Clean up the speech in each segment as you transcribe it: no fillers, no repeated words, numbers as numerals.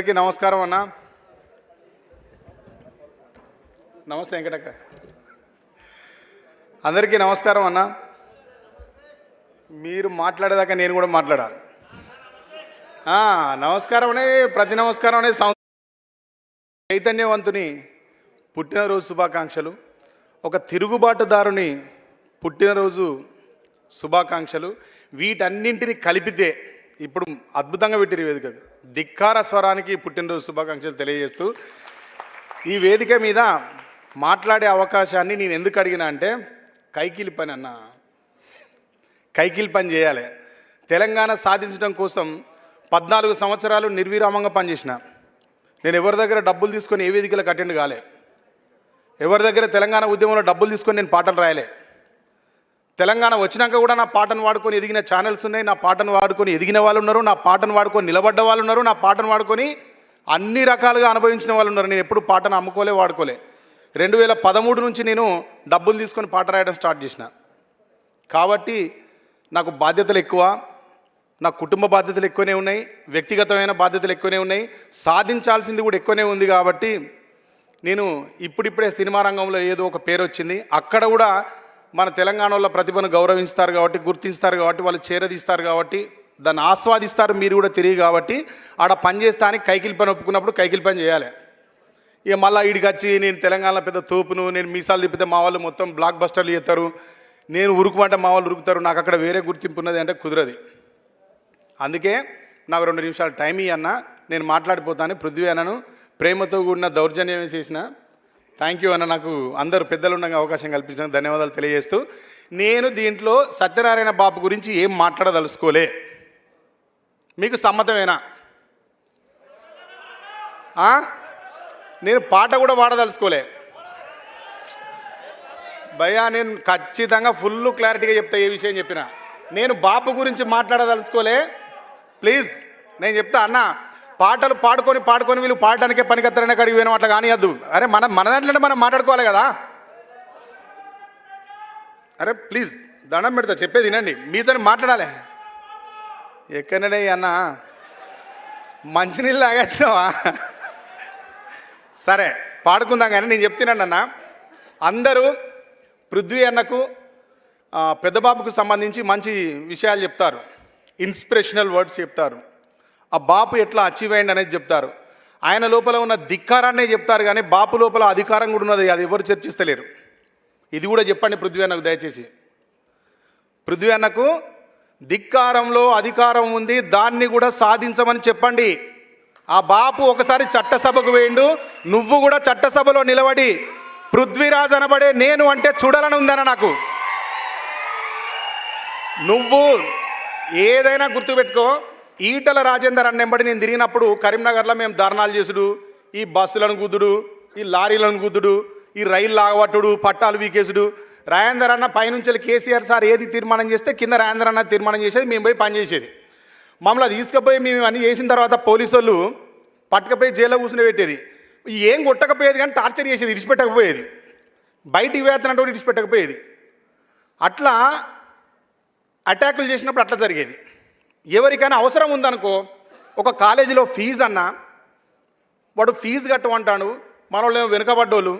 అందరికీ నమస్కారం అన్న. నమస్తే వెంకటక్క. అందరికీ నమస్కారం అన్న. మీరు మాట్లాడేదాకా నేను కూడా మాట్లాడాలి. నమస్కారం అనే ప్రతి నమస్కారం అనే చైతన్యవంతుని పుట్టినరోజు శుభాకాంక్షలు. ఒక తిరుగుబాటుదారుని పుట్టినరోజు శుభాకాంక్షలు. వీటన్నింటిని కలిపితే ఇప్పుడు అద్భుతంగా పెట్టిరు వేదిక. ధిక్కార స్వరానికి పుట్టినరోజు శుభాకాంక్షలు తెలియజేస్తూ ఈ వేదిక మీద మాట్లాడే అవకాశాన్ని నేను ఎందుకు అడిగినా అంటే, కైకిలి పని అన్న, కైకిలి పని చేయాలి. తెలంగాణ సాధించడం కోసం 14 సంవత్సరాలు నిర్విరామంగా పనిచేసిన. నేను ఎవరి దగ్గర డబ్బులు తీసుకొని ఏ వేదికలకు అటెండ్ కాలే. ఎవరి దగ్గర తెలంగాణ ఉద్యమంలో డబ్బులు తీసుకొని నేను పాటలు రాయలే. తెలంగాణ వచ్చినాక కూడా నా పాటను వాడుకొని ఎదిగిన ఛానల్స్ ఉన్నాయి. నా పాటను వాడుకొని ఎదిగిన వాళ్ళు ఉన్నారు. నా పాటను వాడుకొని నిలబడ్డ వాళ్ళు ఉన్నారు. నా పాటను వాడుకొని అన్ని రకాలుగా అనుభవించిన వాళ్ళు ఉన్నారు. నేను ఎప్పుడు పాటను అమ్ముకోలే, వాడుకోలే. 2013 నుంచి నేను డబ్బులు తీసుకొని పాట రాయడం స్టార్ట్ చేసిన. కాబట్టి నాకు బాధ్యతలు ఎక్కువ, నా కుటుంబ బాధ్యతలు ఎక్కువనే ఉన్నాయి, వ్యక్తిగతమైన బాధ్యతలు ఎక్కువనే ఉన్నాయి, సాధించాల్సింది కూడా ఎక్కువనే ఉంది. కాబట్టి నేను ఇప్పుడిప్పుడే సినిమా రంగంలో ఏదో ఒక పేరు వచ్చింది. అక్కడ కూడా మన తెలంగాణలో ప్రతిభను గౌరవిస్తారు కాబట్టి, గుర్తిస్తారు కాబట్టి, వాళ్ళు చేరదీస్తారు కాబట్టి, దాన్ని ఆస్వాదిస్తారు, మీరు కూడా తిరిగి కాబట్టి ఆడ పని చేస్తానికి కైకిలి పని ఒప్పుకున్నప్పుడు కైకిలి పని చేయాలి. ఇక మళ్ళీ ఈడికి వచ్చి నేను తెలంగాణలో పెద్ద తోపును, నేను మీసాలు తిప్పితే మా వాళ్ళు మొత్తం బ్లాక్ బస్టర్లు చేస్తారు, నేను ఉరుకుమంటే మా వాళ్ళు ఉరుకుతారు, నాకు అక్కడ వేరే గుర్తింపు ఉన్నది అంటే కుదరది. అందుకే నాకు 2 నిమిషాలు టైం ఇవ్వన్నా, నేను మాట్లాడిపోతాను. పృథ్వీ అన్నను ప్రేమతో కూడిన దౌర్జన్యం చేసిన. థ్యాంక్ యూ అన్న, నాకు అందరూ పెద్దలు ఉండగా అవకాశం కల్పించిన ధన్యవాదాలు తెలియజేస్తూ, నేను దీంట్లో సత్యనారాయణ బాబు గురించి ఏం మాట్లాడదలుచుకోలే. మీకు సమ్మతమేనా? నేను పాట కూడా వాడదలుచుకోలే భయ్యా. నేను ఖచ్చితంగా ఫుల్ క్లారిటీగా చెప్తా ఏ విషయం చెప్పినా. నేను బాపు గురించి మాట్లాడదలుచుకోలే. ప్లీజ్ నేను చెప్తా అన్న, పాటలు పాడుకొని వీళ్ళు పాడడానికే పనికొత్తారనే కాడికి పోయినాం, అట్లా కానియద్దు. అరే మన దాంట్లో మనం మాట్లాడుకోవాలి కదా. అరే ప్లీజ్ దండం పెడతా, చెప్పేది వినండి, మీతో మాట్లాడాలి. ఎక్కడనే అన్న మంచినీళ్ళు తాగచ్చినావా? సరే పాడుకుందాం కానీ నేను చెప్తున్నాను అన్న. అందరూ పృథ్వీ అన్నకు పెద్దబాబుకు సంబంధించి మంచి విషయాలు చెప్తారు, ఇన్స్పిరేషనల్ వర్డ్స్ చెప్తారు. ఆ బాపు ఎట్లా అచీవ్ అయ్యింది అనేది చెప్తారు. ఆయన లోపల ఉన్న ధిక్కారాన్నే చెప్తారు, కానీ బాపు లోపల అధికారం కూడా ఉన్నది, అది ఎవరు చర్చిస్తలేరు. ఇది కూడా చెప్పండి పృథ్వీ అన్నకు దయచేసి. పృథ్వీ అన్నకు ధిక్కారంలో అధికారం ఉంది, దాన్ని కూడా సాధించమని చెప్పండి. ఆ బాపు ఒకసారి చట్టసభకు వేయండు, నువ్వు కూడా చట్టసభలో నిలబడి పృథ్వీరాజ్ అనబడే నేను అంటే చూడాలని ఉందన్న నాకు. నువ్వు ఏదైనా గుర్తుపెట్టుకో. ఈటల రాజేందర్ అన్నెంబడి నేను తిరిగినప్పుడు కరీంనగర్లో మేము ధర్నాలు చేసుడు, ఈ బస్సులను గుద్దుడు, ఈ లారీలను గుద్దుడు, ఈ రైలు లాగబట్టుడు, పట్టాలు వీకేసుడు. రాజేందర్ అన్న పైనుంచి కేసీఆర్ సార్ ఏది తీర్మానం చేస్తే కింద రాజేందర్ అన్న తీర్మానం చేసేది, మేము పోయి పనిచేసేది. మమ్మల్ని తీసుకుపోయి మేము అన్నీ చేసిన తర్వాత పోలీసు వాళ్ళు పట్టుకపోయి జైల్లో కూర్చుని పెట్టేది. ఏం కొట్టకపోయేది కానీ టార్చర్ చేసేది, ఇడిచిపెట్టకపోయేది, బయటికి వేతనంటే కూడా ఇడిచిపెట్టకపోయేది. అట్లా అటాకులు చేసినప్పుడు అట్లా జరిగేది. ఎవరికైనా అవసరం ఉందనుకో, ఒక కాలేజీలో ఫీజు అన్నా వాడు ఫీజు కట్టమంటాడు, మన వాళ్ళు ఏమో వెనుకబడ్డోళ్ళు,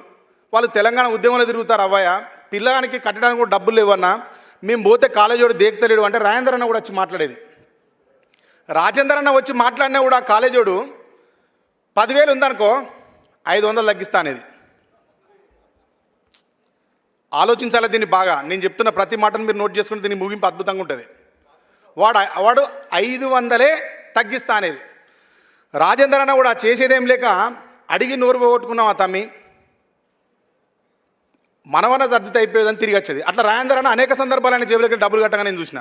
వాళ్ళు తెలంగాణ ఉద్యమంలో తిరుగుతారు. అవ్వయ్య పిల్లగానికి కట్టడానికి కూడా డబ్బులు లేవన్నా, మేము పోతే కాలేజీ వాడు దేకుతలేడు అంటే రాజేందర్ అన్న కూడా వచ్చి మాట్లాడేది. రాజేందర్ అన్న వచ్చి మాట్లాడినా కూడా కాలేజోడు 10,000 ఉందనుకో 500 తగ్గిస్తా అనేది. ఆలోచించాలి దీన్ని బాగా. నేను చెప్తున్న ప్రతి మాటను మీరు నోట్ చేసుకుని దీన్ని ముగింపు అద్భుతంగా ఉంటుంది. వాడు 500 తగ్గిస్తా అనేది. రాజేందర్ అన్న కూడా చేసేదేం లేక అడిగి నోరు పోగొట్టుకున్నాం. ఆ తమ్మి మనవన్న సర్దిత అయిపోయేదని తిరిగి వచ్చేది. అట్లా రాజేందర్ అన్న అనేక సందర్భాలు ఆయన జేబులకి డబ్బులు కట్టగా నేను చూసిన.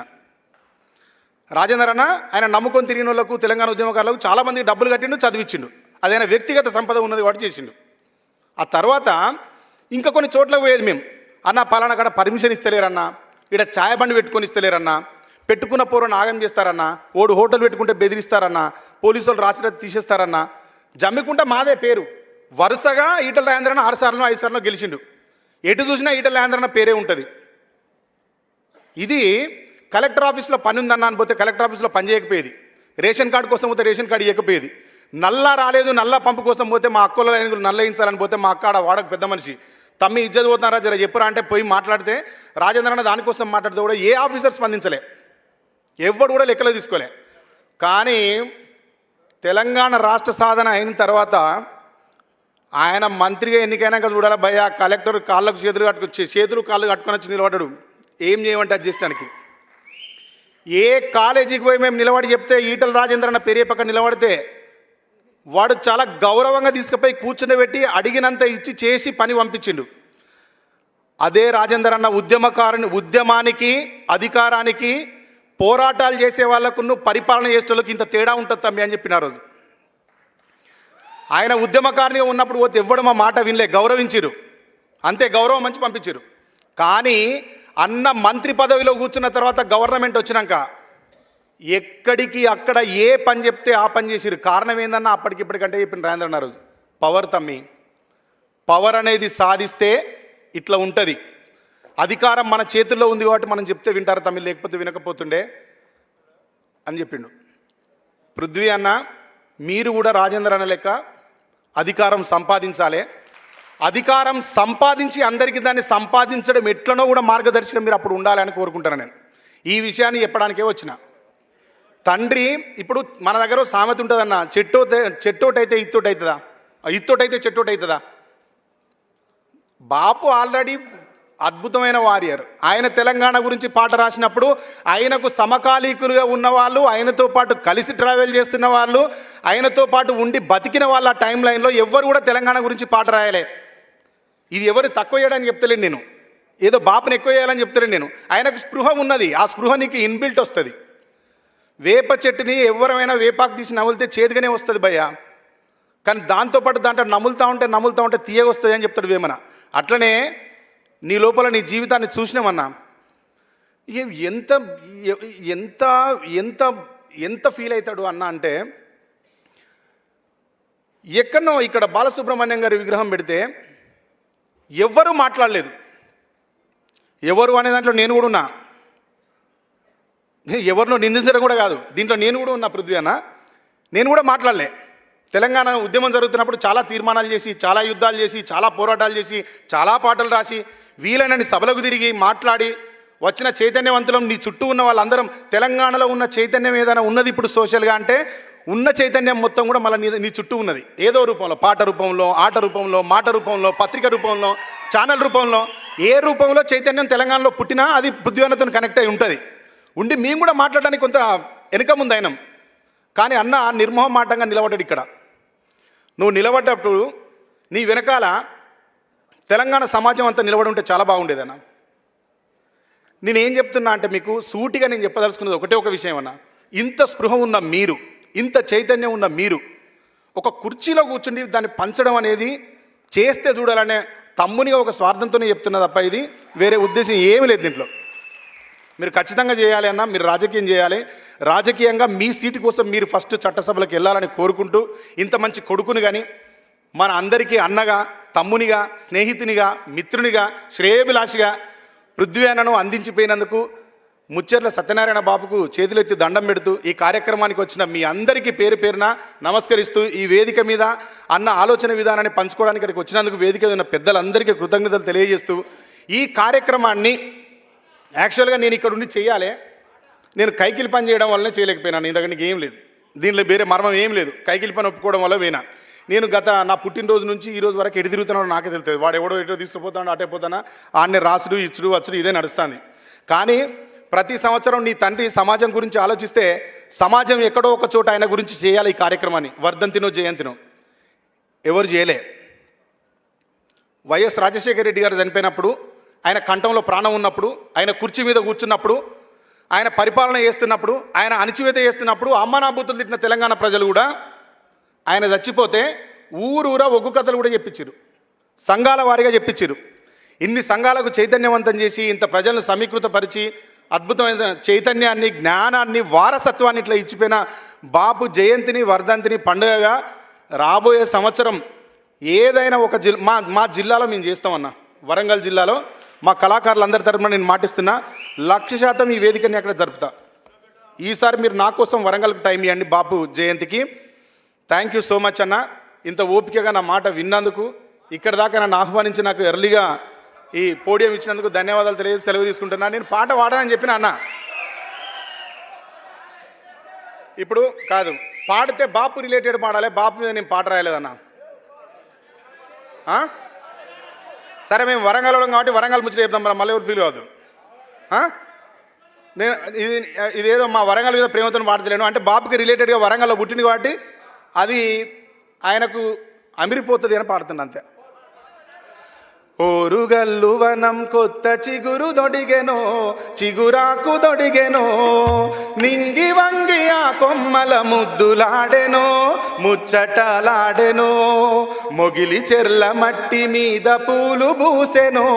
రాజేందర్ అన్న ఆయన నమ్ముకొని తిరిగిన వాళ్ళకు, తెలంగాణ ఉద్యమకారులకు చాలామందికి డబ్బులు కట్టిండు, చదివించిండు. అదైనా వ్యక్తిగత సంపద ఉన్నది వాడు చేసిండు. ఆ తర్వాత ఇంకా కొన్ని చోట్లకు పోయేది మేము. అన్న పలానా కాడ పర్మిషన్ ఇస్తలేరన్నా, ఇక్కడ ఛాయ్ బండి పెట్టుకొని ఇస్తలేరన్నా, పెట్టుకున్న పూర్వం ఆగం చేస్తారన్నా, ఓడు హోటల్ పెట్టుకుంటే బెదిరిస్తారన్నా, పోలీసు వాళ్ళు రాసిన తీసేస్తారన్నా. జమ్మికుంట మాదే పేరు. వరుసగా ఈటల రాజేందర్ అన్న 6 సార్లు 5 సార్లు గెలిచిండు. ఎటు చూసినా ఈటల రాజేందర్ అన్న పేరే ఉంటుంది. ఇది కలెక్టర్ ఆఫీస్లో పని ఉందన్న అని పోతే కలెక్టర్ ఆఫీస్లో పని చేయకపోయేది, రేషన్ కార్డు కోసం పోతే రేషన్ కార్డు ఇవ్వకపోయేది, నల్లా రాలేదు, నల్లా పంపు కోసం పోతే మా అక్కలో నల్ల వేయించాలని పోతే మా అక్క ఆడ వాడకు పెద్ద మనిషి తమ్మి ఇజ్జత్ పోతున్నారా జర చెప్పురా అంటే పోయి మాట్లాడితే రాజేంద్ర అన్న దానికోసం మాట్లాడితే కూడా ఏ ఆఫీసర్ స్పందించలే, ఎవడు కూడా లెక్కలో తీసుకోలే. కానీ తెలంగాణ రాష్ట్ర సాధన అయిన తర్వాత ఆయన మంత్రిగా ఎన్నికైనాక చూడాలి భయ కలెక్టర్ కాళ్ళకు చేతులు కాళ్ళు కట్టుకొని వచ్చి నిలబడ్డాడు. ఏం చేయమంటే అడ్జస్టానికి ఏ కాలేజీకి పోయి మేము నిలబడి చెప్తే ఈటల రాజేంద్ర అన్న పెరిగే పక్కన నిలబడితే వాడు చాలా గౌరవంగా తీసుకుపోయి కూర్చుండబెట్టి అడిగినంత ఇచ్చి చేసి పని పంపించిండు. అదే రాజేంద్ర అన్న ఉద్యమానికి అధికారానికి పోరాటాలు చేసే వాళ్ళకు పరిపాలన చేసే వాళ్ళకి ఇంత తేడా ఉంటుంది తమ్మి అని చెప్పిన రోజు. ఆయన ఉద్యమకారిగా ఉన్నప్పుడు పోతే ఎవ్వడు మా మాట వినలే, గౌరవించారు, అంతే గౌరవం మంచి పంపించారు. కానీ అన్న మంత్రి పదవిలో కూర్చున్న తర్వాత గవర్నమెంట్ వచ్చినాక ఎక్కడికి అక్కడ ఏ పని చెప్తే ఆ పని చేసిరు. కారణం ఏందన్నా అప్పటికిప్పటికంటే చెప్పిన రాజేంద్ర అన్న రోజు పవర్ తమ్మి, పవర్ అనేది సాధిస్తే ఇట్లా ఉంటుంది. అధికారం మన చేతుల్లో ఉంది కాబట్టి మనం చెప్తే వింటారు తమ్మి, లేకపోతే వినకపోతుండే అని చెప్పిండు. పృథ్వీ అన్న మీరు కూడా రాజేంద్ర అన్న లెక్క అధికారం సంపాదించాలి. అధికారం సంపాదించి అందరికీ దాన్ని సంపాదించడం ఎట్లనో కూడా మార్గదర్శకం మీరు అప్పుడు ఉండాలని కోరుకుంటాను. నేను ఈ విషయాన్ని చెప్పడానికే వచ్చిన. తండ్రి ఇప్పుడు మన దగ్గర సామెత ఉంటుందన్న, చెట్టోటైతే ఇత్తోటి అవుతుందా, ఇత్తోటైతే చెట్టోటి అవుతుందా. బాపు ఆల్రెడీ అద్భుతమైన వారియర్. ఆయన తెలంగాణ గురించి పాట రాసినప్పుడు ఆయనకు సమకాలీకులుగా ఉన్నవాళ్ళు, ఆయనతో పాటు కలిసి ట్రావెల్ చేస్తున్న వాళ్ళు, ఆయనతో పాటు ఉండి బతికిన వాళ్ళ టైం లైన్లో ఎవ్వరు కూడా తెలంగాణ గురించి పాట రాయలే. ఇది ఎవరు తక్కువ చేయడానికి చెప్తలేను నేను, ఏదో బాపుని ఎక్కువ చేయాలని చెప్తలేను నేను. ఆయనకు స్పృహ ఉన్నది, ఆ స్పృహ నీకు ఇన్బిల్ట్ వస్తుంది. వేప చెట్టుని ఎవరైనా వేపాకు తీసి నములితే చేదుగానే వస్తుంది భయ్య, కానీ దాంతోపాటు దాంట్లో నములుతూ ఉంటే తీయగా వస్తుంది అని చెప్తాడు వేమన. అట్లనే నీ లోపల నీ జీవితాన్ని చూసినామన్నా ఎంత ఎంత ఎంత ఎంత ఫీల్ అవుతాడు అన్న అంటే, ఎక్కడనో ఇక్కడ బాలసుబ్రహ్మణ్యం గారి విగ్రహం పెడితే ఎవ్వరూ మాట్లాడలేదు. ఎవరు అనే దాంట్లో నేను కూడా ఉన్నా, ఎవరినో నిందించడం కూడా కాదు, దీంట్లో నేను కూడా ఉన్నా. పృథ్వీ అన్న నేను కూడా మాట్లాడలే. తెలంగాణ ఉద్యమం జరుగుతున్నప్పుడు చాలా తీర్మానాలు చేసి, చాలా యుద్ధాలు చేసి, చాలా పోరాటాలు చేసి, చాలా పాటలు రాసి, వీలైనన్ని సభలకు తిరిగి మాట్లాడి వచ్చిన చైతన్యవంతులం నీ చుట్టూ ఉన్న వాళ్ళందరం. తెలంగాణలో ఉన్న చైతన్యం ఏదైనా ఉన్నది ఇప్పుడు సోషల్గా అంటే ఉన్న చైతన్యం మొత్తం కూడా మళ్ళీ నీ చుట్టూ ఉన్నది ఏదో రూపంలో, పాట రూపంలో, ఆట రూపంలో, మాట రూపంలో, పత్రిక రూపంలో, ఛానల్ రూపంలో, ఏ రూపంలో చైతన్యం తెలంగాణలో పుట్టినా అది పృథ్వీతో కనెక్ట్ అయి ఉంటుంది. ఉండి మేము కూడా మాట్లాడడానికి కొంత వెనుక ముందు అయినాం. కానీ అన్న నిర్మోహమాటంగా నిలబడ్డాడు. ఇక్కడ నువ్వు నిలబడ్డప్పుడు నీ వెనకాల తెలంగాణ సమాజం అంతా నిలబడి ఉంటే చాలా బాగుండేదన్న. నేనేం చెప్తున్నా అంటే మీకు సూటిగా నేను చెప్పదలుచుకున్నది ఒకటే ఒక విషయం అన్న. ఇంత స్పృహ ఉన్న మీరు, ఇంత చైతన్యం ఉన్న మీరు ఒక కుర్చీలో కూర్చుండి దాన్ని పంచడం అనేది చేస్తే చూడాలనే తమ్మునిగా ఒక స్వార్థంతోనే చెప్తున్నా తప్ప ఇది వేరే ఉద్దేశం ఏమీ లేదు దీంట్లో. మీరు ఖచ్చితంగా చేయాలి అన్న, మీరు రాజకీయం చేయాలి. రాజకీయంగా మీ సీటు కోసం మీరు ఫస్ట్ చట్టసభలకు వెళ్ళాలని కోరుకుంటూ, ఇంత మంచి కొడుకుని కానీ మన అందరికీ అన్నగా, తమ్మునిగా, స్నేహితునిగా, మిత్రునిగా, శ్రేయోభిలాషిగా పృథ్వీ అన్నను అందించిపోయినందుకు ముచ్చెర్ల సత్యనారాయణ బాబుకు చేతులెత్తి దండం పెడుతూ ఈ కార్యక్రమానికి వచ్చిన మీ అందరికీ పేరు పేరున నమస్కరిస్తూ, ఈ వేదిక మీద అన్న ఆలోచన విధానాన్ని పంచుకోవడానికి ఇక్కడికి వచ్చినందుకు వేదిక ఉన్న పెద్దలందరికీ కృతజ్ఞతలు తెలియజేస్తూ, ఈ కార్యక్రమాన్ని యాక్చువల్గా నేను ఇక్కడ ఉండి చేయాలి, నేను కైకిలి పని చేయడం వల్లనే చేయలేకపోయినాను. నీ దగ్గర ఏం లేదు, దీంట్లో వేరే మర్మం ఏం లేదు. కైకిలి పని ఒప్పుకోవడం వల్ల పోయినా. నేను నా పుట్టినరోజు నుంచి ఈ రోజు వరకు ఎటు తిరుగుతున్నాడో నాకే తెలుస్తుంది. వాడు ఎవడో ఎటో తీసుకుపోతాడో అటే పోతానా, ఆడనే రాసుడు ఇచ్చుడు వచ్చుడు ఇదే నడుస్తుంది. కానీ ప్రతి సంవత్సరం నీ తండ్రి సమాజం గురించి ఆలోచిస్తే సమాజం ఎక్కడో ఒక చోట ఆయన గురించి చేయాలి ఈ కార్యక్రమాన్ని. వర్ధంతినో జయంతినో ఎవరు చేయలే. వైఎస్ రాజశేఖర రెడ్డి గారు చనిపోయినప్పుడు, ఆయన కంఠంలో ప్రాణం ఉన్నప్పుడు, ఆయన కుర్చీ మీద కూర్చున్నప్పుడు, ఆయన పరిపాలన చేస్తున్నప్పుడు, ఆయన అణచివేత చేస్తున్నప్పుడు అమ్మనాబూతులు తిట్టిన తెలంగాణ ప్రజలు కూడా ఆయన చచ్చిపోతే ఊరూరా ఒగ్గు కథలు కూడా చెప్పించారు, సంఘాల వారిగా చెప్పించారు. ఇన్ని సంఘాలకు చైతన్యవంతం చేసి, ఇంత ప్రజలను సమీకృతపరిచి, అద్భుతమైన చైతన్యాన్ని, జ్ఞానాన్ని, వారసత్వాన్ని ఇట్లా ఇచ్చిపోయిన బాపు జయంతిని, వర్ధంతిని పండుగగా రాబోయే సంవత్సరం ఏదైనా ఒక మా జిల్లాలో మేము చేస్తామన్నా. వరంగల్ జిల్లాలో మా కళాకారులందరి తరఫున నేను మాటిస్తున్నా, 100% ఈ వేదికని అక్కడ జరుపుతా. ఈసారి మీరు నా కోసం వరంగల్కి టైం ఇవ్వండి బాపు జయంతికి. థ్యాంక్ యూ సో మచ్ అన్న, ఇంత ఓపికగా నా మాట విన్నందుకు, ఇక్కడ దాకా నన్ను ఆహ్వానించి నాకు ఎర్లీగా ఈ పోడియం ఇచ్చినందుకు ధన్యవాదాలు తెలియజేసి సెలవు తీసుకుంటున్నా. నేను పాట పాడనని చెప్పిన అన్న, ఇప్పుడు కాదు, పాడితే బాపు రిలేటెడ్ పాడాలి, బాపు మీద నేను పాట రాయలేదన్నా. సరే మేము వరంగల్ వాళ్ళం కాబట్టి వరంగల్ ముచ్చట చెప్తాం, మనం మళ్ళీ ఎవరు ఫీల్ కావద్దు. నేను ఇదేదో మా వరంగల్ మీద ప్రేమతో పాడతలేను, అంటే బాపుకి రిలేటెడ్గా వరంగల్లో పుట్టింది కాబట్టి అది ఆయనకు అమిరిపోతుంది అని పాడుతున్నా అంతే. ఓరుగల్లు వనం కొత్త చిగురు దొడిగెనో, చిగురాకు దొడిగెనో, నింగి వంగి ఆ కొమ్మల ముద్దులాడెనో, ముచ్చటలాడెనో, మొగిలి చెర్ల మట్టి మీద పూలు పూసెనో,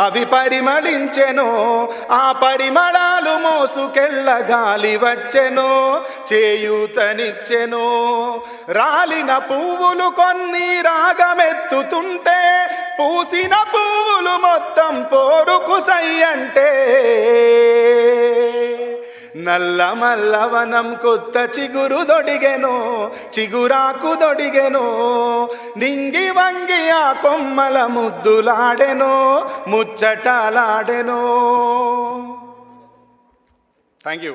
అవి పరిమళించెనో, ఆ పరిమళాలు మోసుకెళ్ళ గాలి వచ్చెనో, చేయూతనిచ్చెనో, రాలిన పువ్వులు కొన్ని రాగమెత్తుతుంటే, పూసిన పువ్వులు మొత్తం పోరుకు సయ్యంటే, నల్ల మల్లవనం కొత్త చిగురు దొడిగెనో, చిగురాకు దొడిగెనో, నింగి వంగి ఆ కొమ్మల ముద్దులాడెనో, ముచ్చటలాడెనో. Thank you.